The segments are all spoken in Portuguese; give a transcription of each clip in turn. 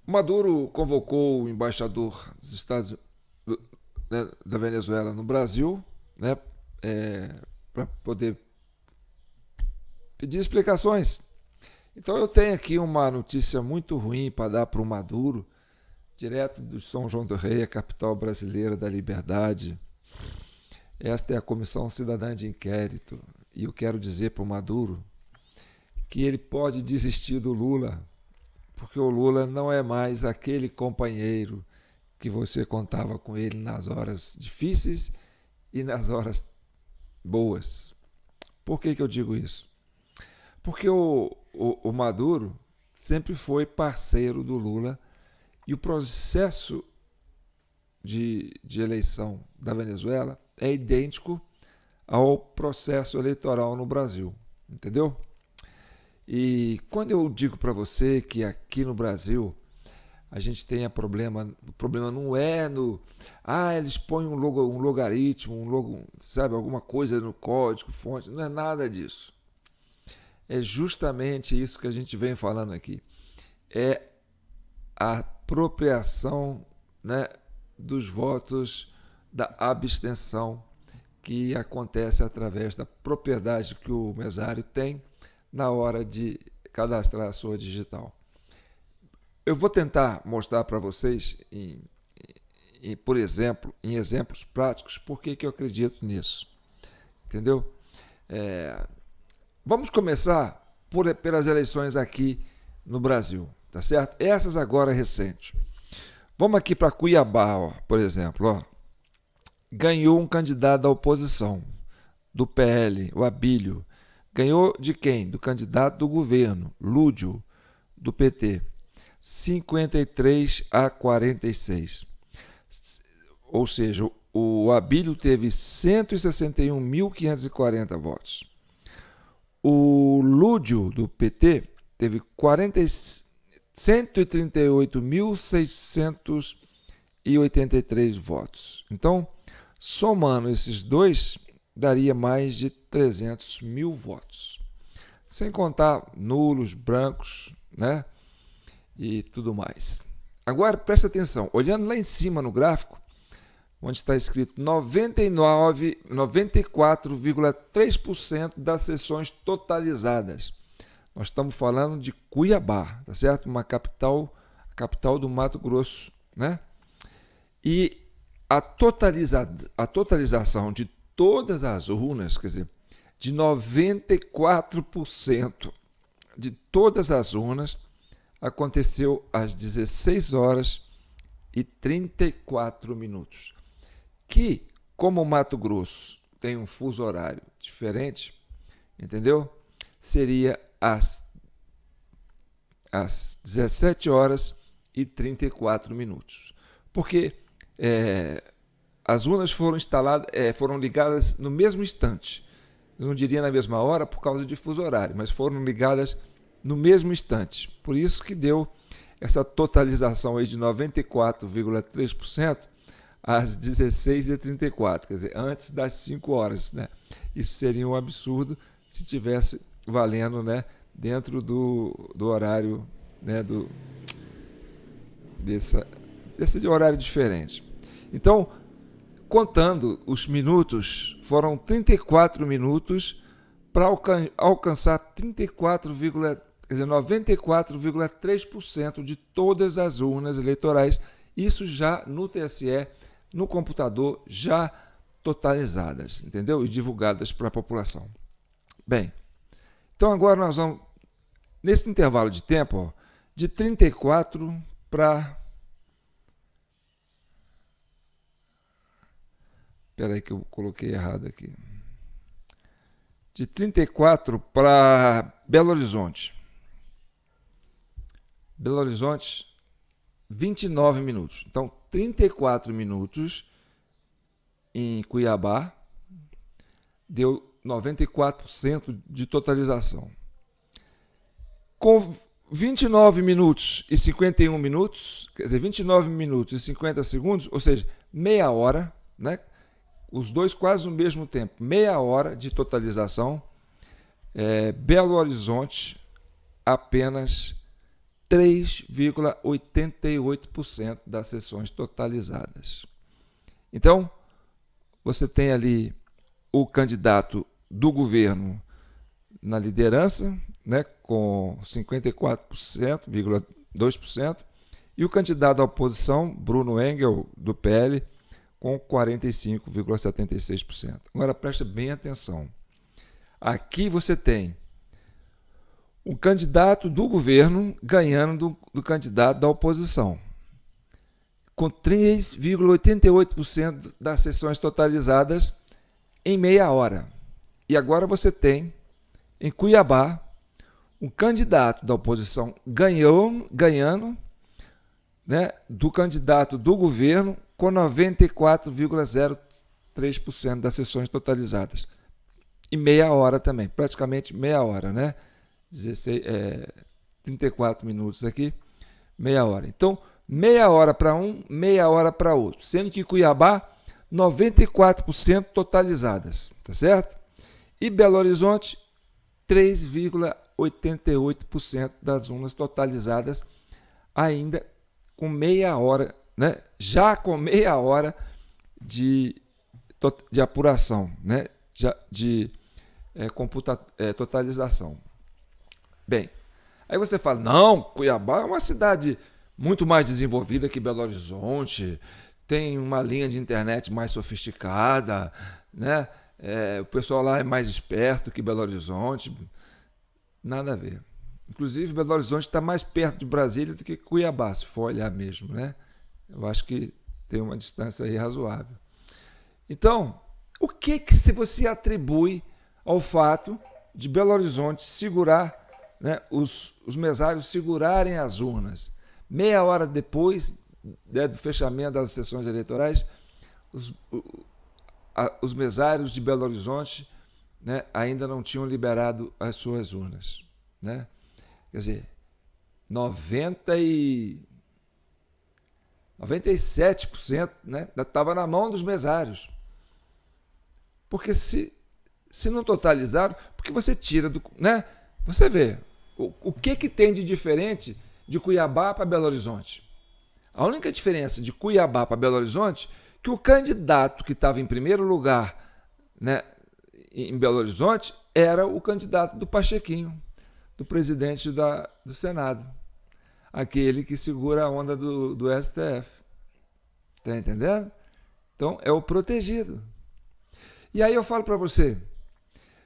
Maduro convocou o embaixador dos Estados, né, da Venezuela no Brasil, né, para poder pedir explicações. Então eu tenho aqui uma notícia muito ruim para dar para o Maduro, direto do São João do Rei, a capital brasileira da liberdade. Esta é a Comissão Cidadã de Inquérito. E eu quero dizer para o Maduro que ele pode desistir do Lula, porque o Lula não é mais aquele companheiro que você contava com ele nas horas difíceis e nas horas boas. Por que eu digo isso? Porque o Maduro sempre foi parceiro do Lula e o processo de eleição da Venezuela é idêntico ao processo eleitoral no Brasil, entendeu? E quando eu digo para você que aqui no Brasil a gente tem problema, o problema não é no, eles põem um logaritmo, sabe, alguma coisa no código, fonte, não é nada disso. É justamente isso que a gente vem falando aqui. É a apropriação, né, dos votos da abstenção que acontece através da propriedade que o mesário tem na hora de cadastrar a sua digital. Eu vou tentar mostrar para vocês, por exemplo, em exemplos práticos, por que eu acredito nisso. Entendeu? Vamos começar pelas eleições aqui no Brasil, tá certo? Essas agora recentes. Vamos aqui para Cuiabá, ó, por exemplo. Ó. Ganhou um candidato da oposição, do PL, o Abílio. Ganhou de quem? Do candidato do governo, Lúdio, do PT. 53 a 46. Ou seja, o Abílio teve 161.540 votos. O Lúdio, do PT, teve 138.683 votos. Então, somando esses dois, daria mais de 300 mil votos. Sem contar nulos, brancos, né? E tudo mais. Agora, presta atenção. Olhando lá em cima no gráfico, onde está escrito 94,3% das sessões totalizadas. Nós estamos falando de Cuiabá, tá certo? Uma capital do Mato Grosso, né? E a totalização de todas as urnas, quer dizer, de 94% de todas as urnas, aconteceu às 16 horas e 34 minutos. Que, como o Mato Grosso tem um fuso horário diferente, entendeu? Seria às 17 horas e 34 minutos. Porque as urnas foram ligadas no mesmo instante. Eu não diria na mesma hora por causa de fuso horário, mas foram ligadas no mesmo instante. Por isso que deu essa totalização aí de 94,3% às 16h34, quer dizer, antes das 5 horas. Né? Isso seria um absurdo se tivesse valendo, né, dentro do horário, né, desse horário diferente. Então, contando os minutos, foram 34 minutos para alcançar 94,3% de todas as urnas eleitorais, isso já no TSE, no computador, já totalizadas, entendeu? E divulgadas para a população. Bem, então agora nós vamos, nesse intervalo de tempo, ó, de 34 para... Espera aí que eu coloquei errado aqui. De 34 para Belo Horizonte. Belo Horizonte, 29 minutos. Então, 34 minutos em Cuiabá deu 94% de totalização. Com 29 minutos e 51 minutos, quer dizer, 29 minutos e 50 segundos, ou seja, meia hora, né? Os dois quase no mesmo tempo, meia hora de totalização, Belo Horizonte apenas 3,88% das sessões totalizadas. Então, você tem ali o candidato do governo na liderança, né, com 54,2%, e o candidato da oposição, Bruno Engel, do PL, com 45,76%. Agora, preste bem atenção. Aqui você tem o candidato do governo ganhando do candidato da oposição, com 3,88% das sessões totalizadas em meia hora. E agora você tem, em Cuiabá, um candidato da oposição ganhando, né, do candidato do governo com 94,03% das sessões totalizadas. E meia hora também, praticamente meia hora, né? 34 minutos aqui, meia hora. Então, meia hora para um, meia hora para outro. Sendo que Cuiabá, 94% totalizadas, tá certo? E Belo Horizonte, 3,88% das urnas totalizadas, ainda com meia hora, né? Já com meia hora de apuração, né? De totalização. Bem, aí você fala, não, Cuiabá é uma cidade muito mais desenvolvida que Belo Horizonte, tem uma linha de internet mais sofisticada, né? O pessoal lá é mais esperto que Belo Horizonte. Nada a ver. Inclusive, Belo Horizonte está mais perto de Brasília do que Cuiabá, se for olhar mesmo, né? Eu acho que tem uma distância aí razoável. Então, o que se você atribui ao fato de Belo Horizonte segurar, né, os mesários segurarem as urnas? Meia hora depois, né, do fechamento das sessões eleitorais, os mesários de Belo Horizonte, né, ainda não tinham liberado as suas urnas, né? Quer dizer, 97%, né, estava na mão dos mesários. Porque se não totalizaram, porque você tira do... Né? Você vê, o que tem de diferente de Cuiabá para Belo Horizonte? A única diferença de Cuiabá para Belo Horizonte é que o candidato que estava em primeiro lugar, né, em Belo Horizonte era o candidato do Pachequinho, do presidente do Senado, aquele que segura a onda do STF. Está entendendo? Então, é o protegido. E aí eu falo para você,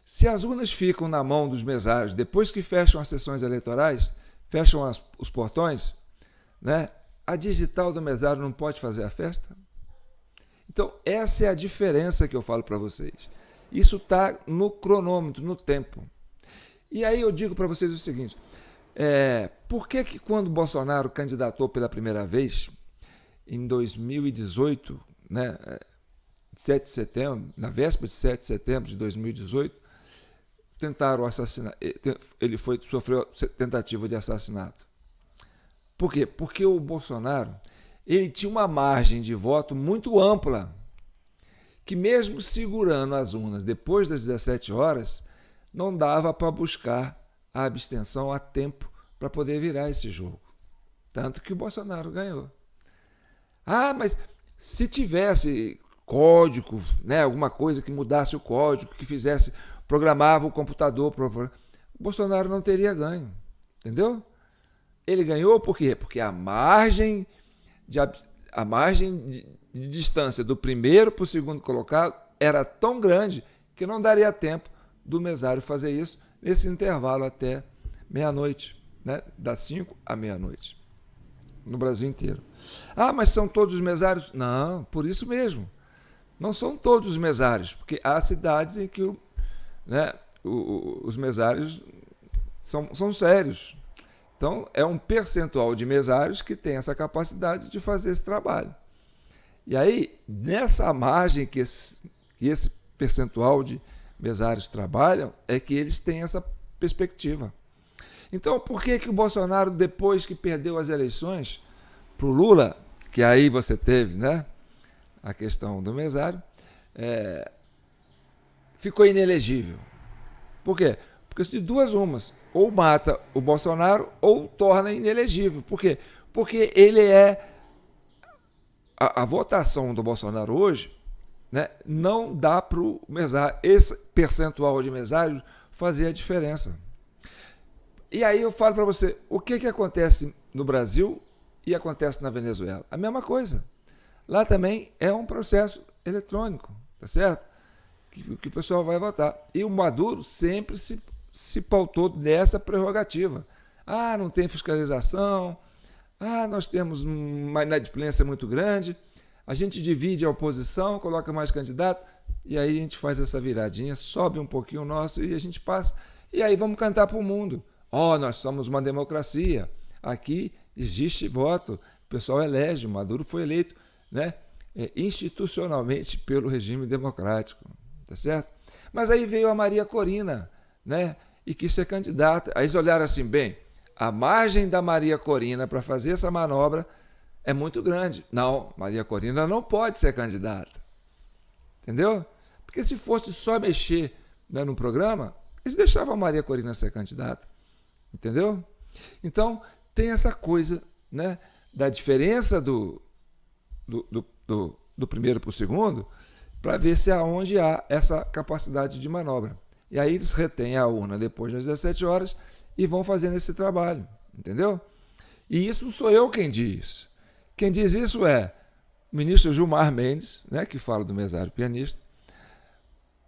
se as urnas ficam na mão dos mesários, depois que fecham as sessões eleitorais, fecham os portões, né, a digital do mesário não pode fazer a festa? Então, essa é a diferença que eu falo para vocês. Isso está no cronômetro, no tempo. E aí eu digo para vocês o seguinte, por que quando Bolsonaro candidatou pela primeira vez, em 2018, né, 7 de setembro, na véspera de 7 de setembro de 2018, tentaram assassinar, ele sofreu tentativa de assassinato. Por quê? Porque o Bolsonaro, ele tinha uma margem de voto muito ampla, que mesmo segurando as urnas depois das 17 horas, não dava para buscar a abstenção a tempo para poder virar esse jogo. Tanto que o Bolsonaro ganhou. Ah, mas se tivesse código, né, alguma coisa que mudasse o código, que programava o computador, o Bolsonaro não teria ganho. Entendeu? Ele ganhou por quê? Porque a margem de distância do primeiro para o segundo colocado era tão grande que não daria tempo do mesário fazer isso nesse intervalo até meia-noite, né? Das 5 à meia-noite, no Brasil inteiro. Ah, mas são todos os mesários? Não, por isso mesmo. Não são todos os mesários, porque há cidades em que os mesários são sérios. Então, é um percentual de mesários que tem essa capacidade de fazer esse trabalho. E aí, nessa margem que esse percentual de mesários trabalham, é que eles têm essa perspectiva. Então, por que o Bolsonaro, depois que perdeu as eleições para o Lula, que aí você teve, né, a questão do mesário, ficou inelegível? Por quê? Porque de duas umas, ou mata o Bolsonaro ou torna inelegível. Por quê? Porque ele é... A votação do Bolsonaro hoje, né, não dá para o mesário, esse percentual de mesários fazer a diferença. E aí eu falo para você, o que acontece no Brasil e acontece na Venezuela? A mesma coisa. Lá também é um processo eletrônico, tá certo? Que o pessoal vai votar. E o Maduro sempre se pautou nessa prerrogativa. Ah, não tem fiscalização. Ah, nós temos uma inadimplência muito grande. A gente divide a oposição, coloca mais candidato, e aí a gente faz essa viradinha, sobe um pouquinho o nosso e a gente passa. E aí vamos cantar para o mundo. Nós somos uma democracia. Aqui existe voto. O pessoal elege. O Maduro foi eleito, né, institucionalmente pelo regime democrático. Tá certo? Mas aí veio a Maria Corina, né, e quis ser candidata. Aí eles olharam assim, bem, a margem da Maria Corina para fazer essa manobra é muito grande. Não, Maria Corina não pode ser candidata. Entendeu? Porque se fosse só mexer, né, no programa, eles deixavam a Maria Corina ser candidata. Entendeu? Então, tem essa coisa, né, da diferença do primeiro para o segundo, para ver se aonde há essa capacidade de manobra. E aí eles retêm a urna depois das 17 horas e vão fazendo esse trabalho. Entendeu? E isso não sou eu quem diz. Quem diz isso é o ministro Gilmar Mendes, né, que fala do mesário pianista,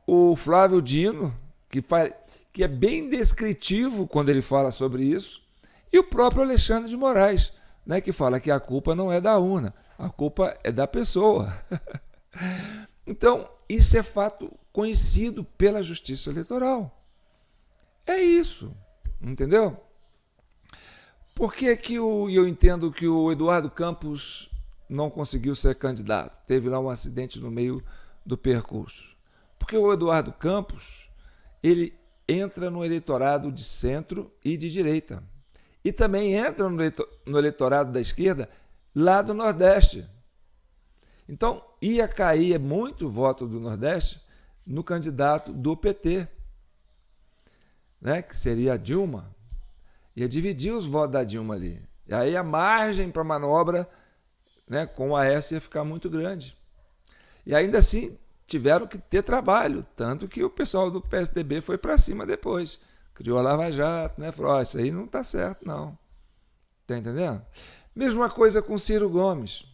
o Flávio Dino, que é bem descritivo quando ele fala sobre isso, e o próprio Alexandre de Moraes, né, que fala que a culpa não é da urna, a culpa é da pessoa. Então, isso é fato conhecido pela Justiça Eleitoral. É isso, entendeu? Por que eu entendo que o Eduardo Campos não conseguiu ser candidato? Teve lá um acidente no meio do percurso. Porque o Eduardo Campos, ele entra no eleitorado de centro e de direita. E também entra no eleitorado da esquerda lá do Nordeste. Então, ia cair muito voto do Nordeste no candidato do PT, né, que seria a Dilma. Ia dividir os votos da Dilma ali. E aí a margem para manobra, né, com o Aécio ia ficar muito grande. E ainda assim tiveram que ter trabalho, tanto que o pessoal do PSDB foi para cima depois. Criou a Lava Jato, né? Falou, isso aí não está certo, não. Tá entendendo? Mesma coisa com o Ciro Gomes.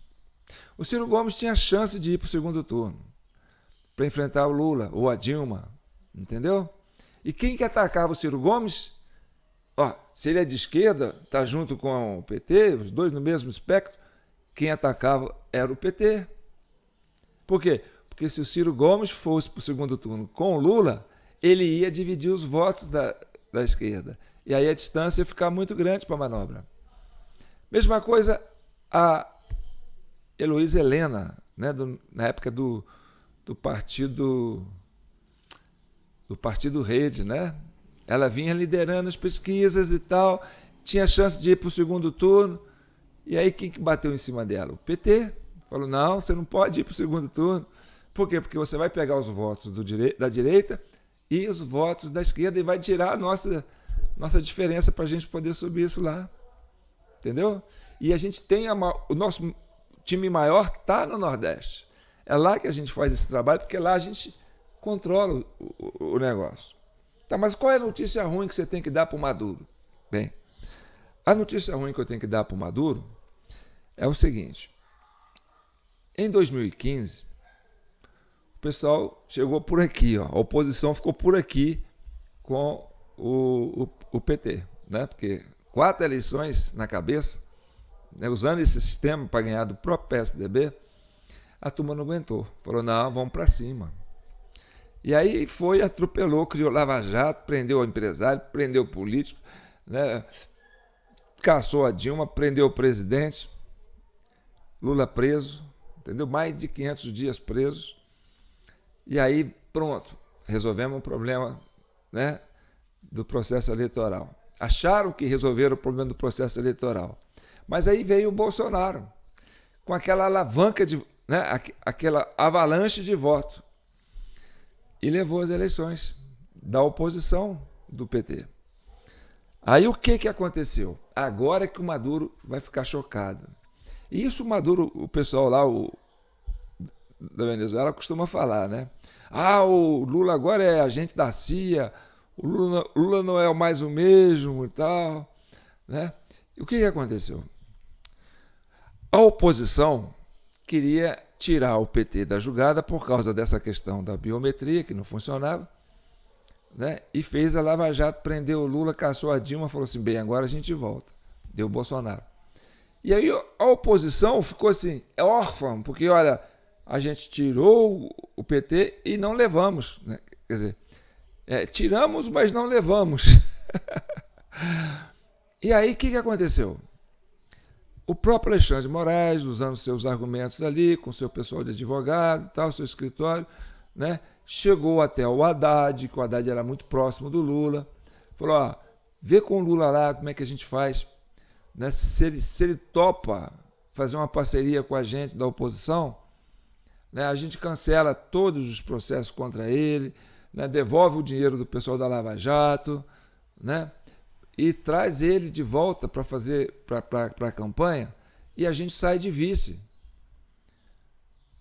O Ciro Gomes tinha chance de ir para o segundo turno, para enfrentar o Lula ou a Dilma, entendeu? E quem que atacava o Ciro Gomes? Se ele é de esquerda, está junto com o PT, os dois no mesmo espectro, quem atacava era o PT. Por quê? Porque se o Ciro Gomes fosse para o segundo turno com o Lula, ele ia dividir os votos da esquerda. E aí a distância ia ficar muito grande para a manobra. Mesma coisa a Heloísa Helena, né, na época do Partido Rede, né? Ela vinha liderando as pesquisas e tal, tinha chance de ir para o segundo turno. E aí quem que bateu em cima dela? O PT. Falou, não, você não pode ir para o segundo turno. Por quê? Porque você vai pegar os votos da direita e os votos da esquerda e vai tirar a nossa diferença para a gente poder subir isso lá. Entendeu? E a gente tem o nosso time maior está no Nordeste. É lá que a gente faz esse trabalho, porque lá a gente controla o negócio. Tá, mas qual é a notícia ruim que você tem que dar para o Maduro? Bem, a notícia ruim que eu tenho que dar para o Maduro é o seguinte. Em 2015, o pessoal chegou por aqui, a oposição ficou por aqui com o PT, né? Porque 4 eleições na cabeça, né? Usando esse sistema para ganhar do próprio PSDB, a turma não aguentou. Falou, não, vamos para cima. E aí foi, atropelou, criou Lava Jato, prendeu o empresário, prendeu o político, né? Caçou a Dilma, prendeu o presidente, Lula preso, entendeu? Mais de 500 dias presos. E aí, pronto, resolvemos o problema, né, do processo eleitoral. Acharam que resolveram o problema do processo eleitoral. Mas aí veio o Bolsonaro, com aquela alavanca, né, aquela avalanche de voto. E levou as eleições da oposição, do PT. Aí o que aconteceu? Agora é que o Maduro vai ficar chocado. E isso o Maduro, o pessoal lá da Venezuela costuma falar, né? Ah, o Lula agora é agente da CIA, o Lula não é mais o mesmo e tal, né? E o que aconteceu? A oposição queria tirar o PT da jogada por causa dessa questão da biometria, que não funcionava, né? E fez a Lava Jato, prendeu o Lula, caçou a Dilma, falou assim, bem, agora a gente volta. Deu o Bolsonaro. E aí a oposição ficou assim, é órfã, porque, olha, a gente tirou o PT e não levamos, né? Quer dizer, tiramos, mas não levamos. E aí o que aconteceu? O próprio Alexandre de Moraes, usando seus argumentos ali, com seu pessoal de advogado, tal, seu escritório, né, chegou até o Haddad, que o Haddad era muito próximo do Lula, falou, ó, vê com o Lula lá como é que a gente faz, né, se ele topa fazer uma parceria com a gente da oposição, né, a gente cancela todos os processos contra ele, né, devolve o dinheiro do pessoal da Lava Jato, né, e traz ele de volta para fazer para a campanha e a gente sai de vice.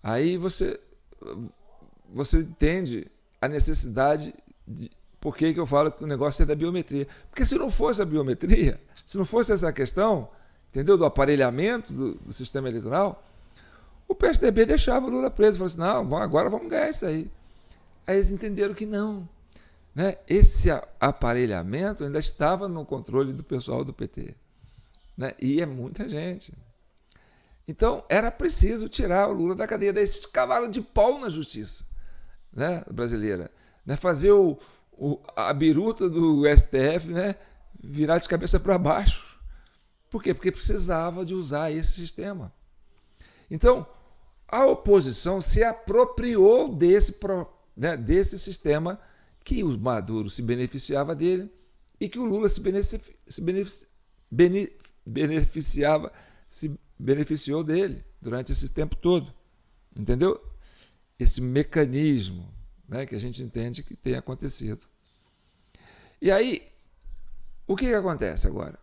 Aí você entende a necessidade de por que eu falo que o negócio é da biometria. Porque se não fosse a biometria, se não fosse essa questão, entendeu, do aparelhamento do sistema eleitoral, o PSDB deixava o Lula preso. Falou assim, não, agora vamos ganhar isso aí. Aí eles entenderam que não. Né? Esse aparelhamento ainda estava no controle do pessoal do PT, né? E é muita gente. Então era preciso tirar o Lula da cadeia, desses cavalos de pau na justiça, né, brasileira, né? Fazer a biruta do STF, né, virar de cabeça para baixo. Por quê? Porque precisava de usar esse sistema. Então a oposição se apropriou desse sistema que o Maduro se beneficiava dele e que o Lula se beneficiou dele durante esse tempo todo. Entendeu? Esse mecanismo, né, que a gente entende que tem acontecido. E aí, o que acontece agora?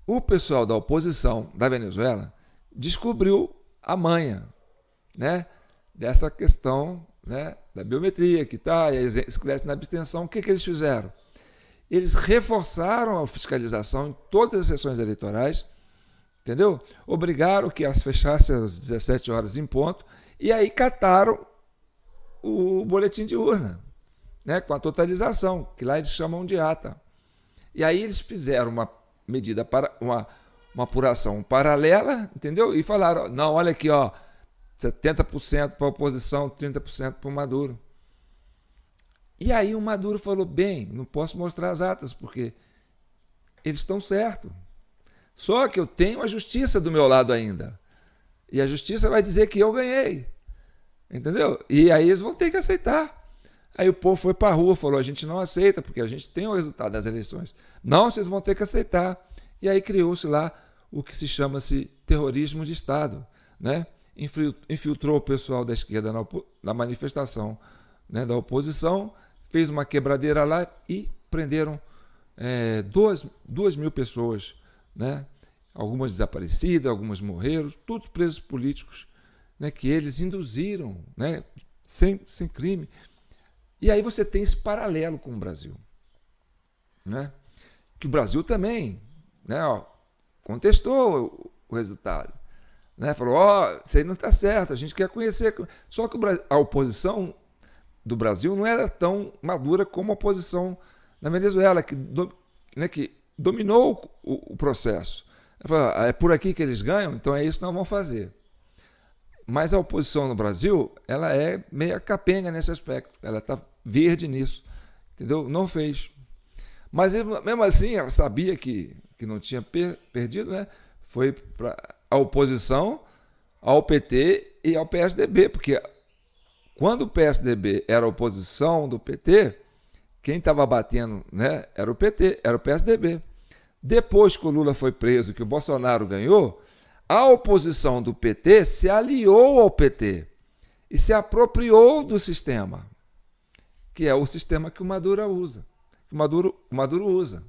O pessoal da oposição da Venezuela descobriu a manha, né, dessa questão, né, da biometria que está, e eles crescem na abstenção. O que eles fizeram? Eles reforçaram a fiscalização em todas as sessões eleitorais, entendeu? Obrigaram que elas fechassem às 17 horas em ponto, e aí cataram o boletim de urna, né, com a totalização, que lá eles chamam de ata. E aí eles fizeram uma medida, para uma apuração paralela, entendeu? E falaram, não, olha aqui, ó, 70% para a oposição, 30% para o Maduro. E aí o Maduro falou, bem, não posso mostrar as atas, porque eles estão certos. Só que eu tenho a justiça do meu lado ainda. E a justiça vai dizer que eu ganhei. Entendeu? E aí eles vão ter que aceitar. Aí o povo foi para a rua, falou, a gente não aceita, porque a gente tem o resultado das eleições. Não, vocês vão ter que aceitar. E aí criou-se lá o que se chama-se terrorismo de Estado, né? Infiltrou o pessoal da esquerda na manifestação, né, da oposição, fez uma quebradeira lá e prenderam 2.000 pessoas, né? Algumas desaparecidas, algumas morreram, todos presos políticos, né, que eles induziram, né, sem crime. E aí você tem esse paralelo com o Brasil, né? Que o Brasil também, né, ó, contestou o resultado. Né? Falou, isso aí não está certo, a gente quer conhecer. Só que a oposição do Brasil não era tão madura como a oposição na Venezuela, que dominou o processo. Falou, é por aqui que eles ganham, então é isso que nós vamos fazer. Mas a oposição no Brasil, ela é meio capenga nesse aspecto, ela está verde nisso, entendeu? Não fez. Mas mesmo assim, ela sabia que não tinha perdido, né? Foi para a oposição ao PT e ao PSDB, porque quando o PSDB era oposição do PT, quem estava batendo, né, era o PT, era o PSDB. Depois que o Lula foi preso, que o Bolsonaro ganhou, a oposição do PT se aliou ao PT e se apropriou do sistema, que é o sistema que o Maduro usa. que o Maduro usa.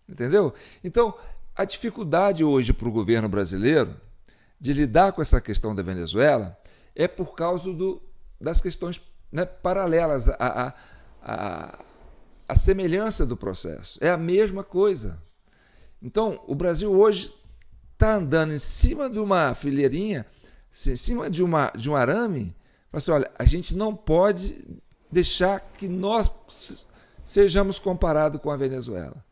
Entendeu? Então, a dificuldade hoje para o governo brasileiro de lidar com essa questão da Venezuela é por causa das questões, né, paralelas à semelhança do processo. É a mesma coisa. Então, o Brasil hoje está andando em cima de uma fileirinha, em cima de um arame. Fala assim, olha, a gente não pode deixar que nós sejamos comparados com a Venezuela.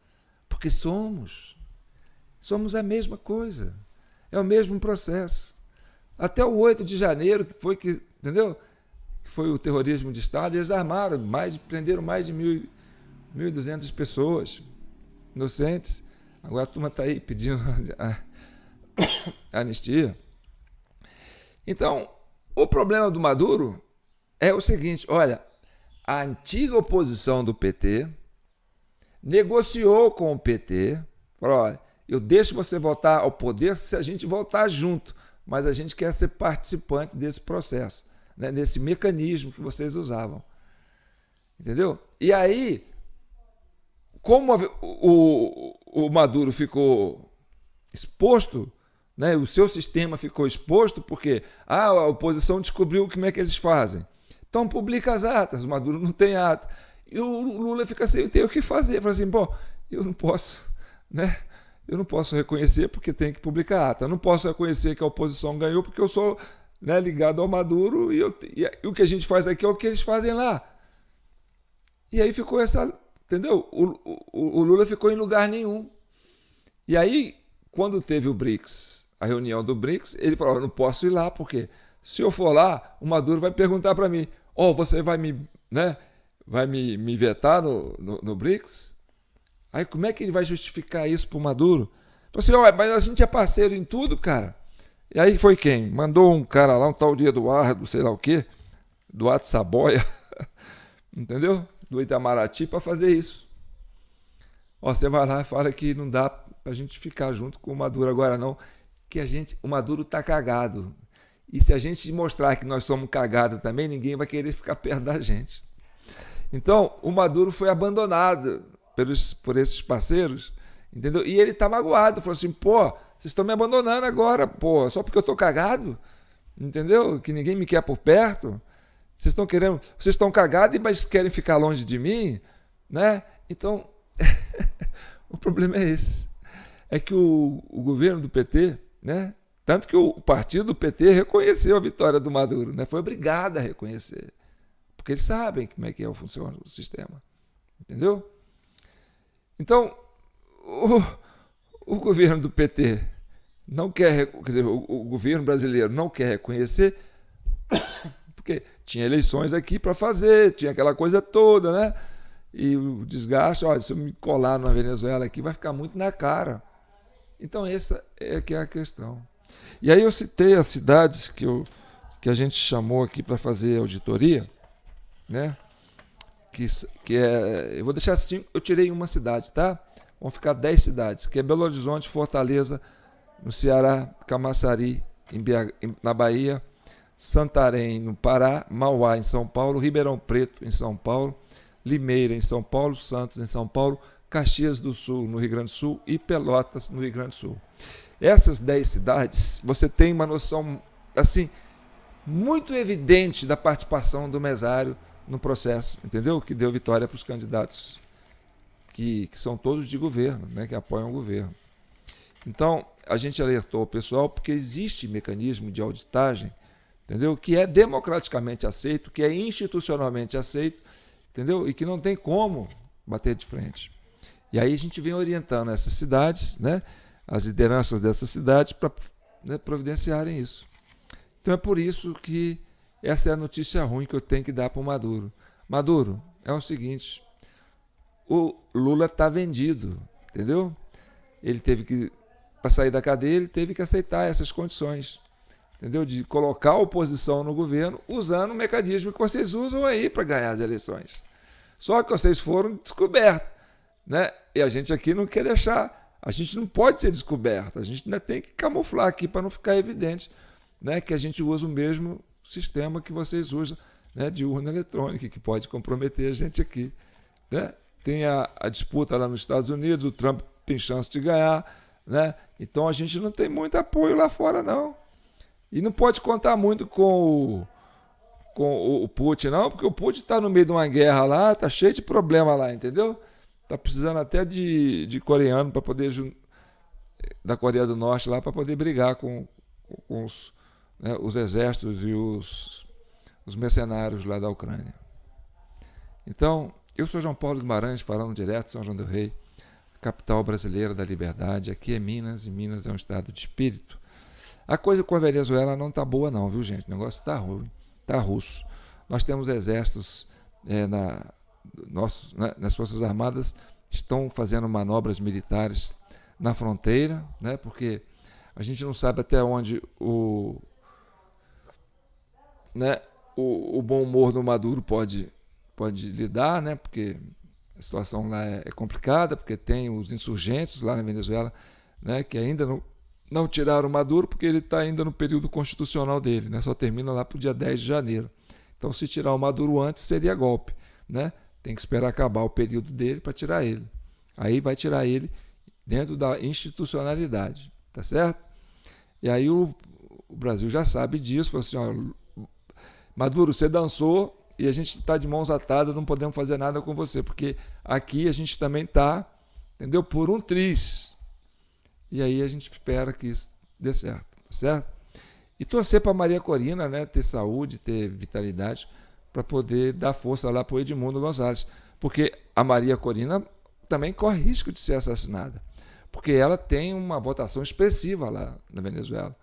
Porque somos a mesma coisa. É o mesmo processo. Até o 8 de janeiro, entendeu? Que foi o terrorismo de Estado, eles armaram, prenderam mais de 1.200 pessoas inocentes. Agora a turma está aí pedindo a anistia. Então, o problema do Maduro é o seguinte, olha, a antiga oposição do PT negociou com o PT, falou, olha, eu deixo você voltar ao poder se a gente voltar junto, mas a gente quer ser participante desse processo, né, desse mecanismo que vocês usavam. Entendeu? E aí, como o Maduro ficou exposto, né, o seu sistema ficou exposto, porque a oposição descobriu como é que eles fazem. Então publica as atas, o Maduro não tem ata. E o Lula fica sem ter o que fazer. Fala assim, bom, eu não posso, né? Eu não posso reconhecer porque tem que publicar ata. Eu não posso reconhecer que a oposição ganhou porque eu sou, né, ligado ao Maduro e o que a gente faz aqui é o que eles fazem lá. E aí ficou entendeu? O Lula ficou em lugar nenhum. E aí, quando teve o BRICS, a reunião do BRICS, ele falou, eu não posso ir lá porque se eu for lá, o Maduro vai perguntar para mim, você vai me vetar no BRICS? Aí como é que ele vai justificar isso para o Maduro? Falei assim, mas a gente é parceiro em tudo, cara. E aí foi quem? Mandou um cara lá, um tal de Eduardo, sei lá o quê, Eduardo Saboia, entendeu? Do Itamaraty, para fazer isso. Você vai lá e fala que não dá para a gente ficar junto com o Maduro agora não, que o Maduro está cagado. E se a gente mostrar que nós somos cagados também, ninguém vai querer ficar perto da gente. Então, o Maduro foi abandonado por esses parceiros, entendeu? E ele está magoado, falou assim, vocês estão me abandonando agora, só porque eu estou cagado, entendeu? Que ninguém me quer por perto. Vocês estão cagados, mas querem ficar longe de mim, né? Então, o problema é esse. É que o governo do PT, né? Tanto que o partido do PT reconheceu a vitória do Maduro, né? Foi obrigado a reconhecer. Porque eles sabem como é que funciona o sistema. Entendeu? Então, o governo do PT não quer dizer, o governo brasileiro não quer reconhecer, porque tinha eleições aqui para fazer, tinha aquela coisa toda, né? E o desgaste, se eu me colar na Venezuela aqui, vai ficar muito na cara. Então, essa é que é a questão. E aí eu citei as cidades que a gente chamou aqui para fazer auditoria, né? Eu vou deixar 5, eu tirei uma cidade, tá? Vão ficar 10 cidades, que é Belo Horizonte, Fortaleza, no Ceará, Camaçari, na Bahia, Santarém, no Pará, Mauá, em São Paulo, Ribeirão Preto, em São Paulo, Limeira, em São Paulo, Santos, em São Paulo, Caxias do Sul, no Rio Grande do Sul, e Pelotas, no Rio Grande do Sul. Essas 10 cidades, você tem uma noção assim muito evidente da participação do mesário no processo, entendeu? Que deu vitória para os candidatos que são todos de governo, né? Que apoiam o governo. Então, a gente alertou o pessoal porque existe mecanismo de auditagem, entendeu? Que é democraticamente aceito, que é institucionalmente aceito, entendeu? E que não tem como bater de frente. E aí a gente vem orientando essas cidades, né? As lideranças dessas cidades para, né, providenciarem isso. Então é por isso que essa é a notícia ruim que eu tenho que dar para o Maduro. Maduro, é o seguinte, o Lula está vendido, entendeu? Ele teve que, para sair da cadeia, ele teve que aceitar essas condições, entendeu? De colocar a oposição no governo usando o mecanismo que vocês usam aí para ganhar as eleições. Só que vocês foram descobertos, né? E a gente aqui não quer deixar. A gente não pode ser descoberto, a gente ainda tem que camuflar aqui para não ficar evidente, né, que a gente usa o mesmo sistema que vocês usam, né, de urna eletrônica, que pode comprometer a gente aqui. Né? tem a disputa lá nos Estados Unidos, o Trump tem chance de ganhar, né? Então a gente não tem muito apoio lá fora, não. E não pode contar muito com o Putin, não, porque o Putin está no meio de uma guerra lá, está cheio de problema lá, entendeu? Está precisando até de coreano para poder, da Coreia do Norte lá, para poder brigar com né, os exércitos e os mercenários lá da Ucrânia. Então, eu sou João Paulo Guimarães, falando direto de São João del Rei, capital brasileira da liberdade. Aqui é Minas, e Minas é um estado de espírito. A coisa com a Venezuela não está boa não, viu, gente? O negócio está ruim, está russo. Nós temos exércitos nas Forças Armadas, estão fazendo manobras militares na fronteira, né? Porque a gente não sabe até onde o bom humor do Maduro pode lidar, né? Porque a situação lá é complicada, porque tem os insurgentes lá na Venezuela, né? Que ainda não tiraram o Maduro, porque ele está ainda no período constitucional dele, né? Só termina lá para o dia 10 de janeiro. Então, se tirar o Maduro antes, seria golpe, né? Tem que esperar acabar o período dele para tirar ele. Aí vai tirar ele dentro da institucionalidade, tá certo? E aí o Brasil já sabe disso, falou assim, ó, Maduro, você dançou e a gente está de mãos atadas, não podemos fazer nada com você, porque aqui a gente também está, entendeu? Por um triz. E aí a gente espera que isso dê certo, tá certo? E torcer para Maria Corina, né, ter saúde, ter vitalidade, para poder dar força lá para o Edmundo Gonzalez. Porque a Maria Corina também corre risco de ser assassinada, porque ela tem uma votação expressiva lá na Venezuela.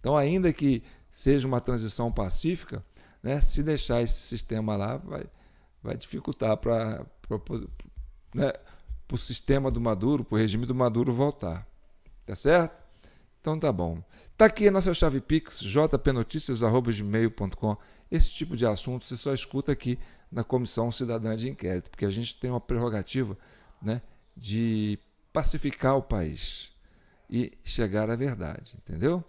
Então, ainda que seja uma transição pacífica, né, se deixar esse sistema lá, vai dificultar para o sistema do Maduro, para o regime do Maduro voltar. Tá certo? Então tá bom. Tá aqui a nossa chave Pix, jpnoticias@gmail.com. Esse tipo de assunto você só escuta aqui na Comissão Cidadã de Inquérito, porque a gente tem uma prerrogativa, né, de pacificar o país e chegar à verdade, entendeu?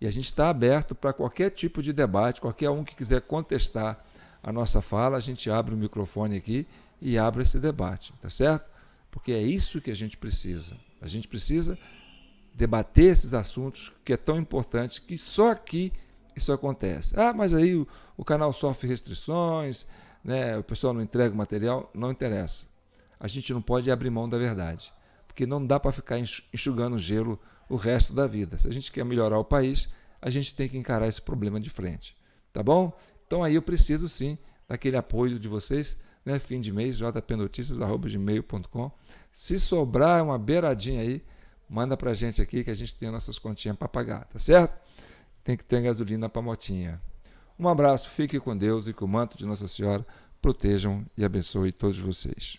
E a gente está aberto para qualquer tipo de debate, qualquer um que quiser contestar a nossa fala, a gente abre o microfone aqui e abre esse debate, tá certo? Porque é isso que a gente precisa. A gente precisa debater esses assuntos que é tão importante, que só aqui isso acontece. Ah, mas aí o canal sofre restrições, né, o pessoal não entrega o material, não interessa. A gente não pode abrir mão da verdade, porque não dá para ficar enxugando gelo o resto da vida. Se a gente quer melhorar o país, a gente tem que encarar esse problema de frente, tá bom? Então aí eu preciso sim daquele apoio de vocês, né? Fim de mês, jpnoticias@gmail.com. Se sobrar uma beiradinha aí, manda pra gente aqui que a gente tem as nossas continhas para pagar, tá certo? Tem que ter gasolina para motinha. Um abraço, fique com Deus e que o manto de Nossa Senhora protejam e abençoe todos vocês.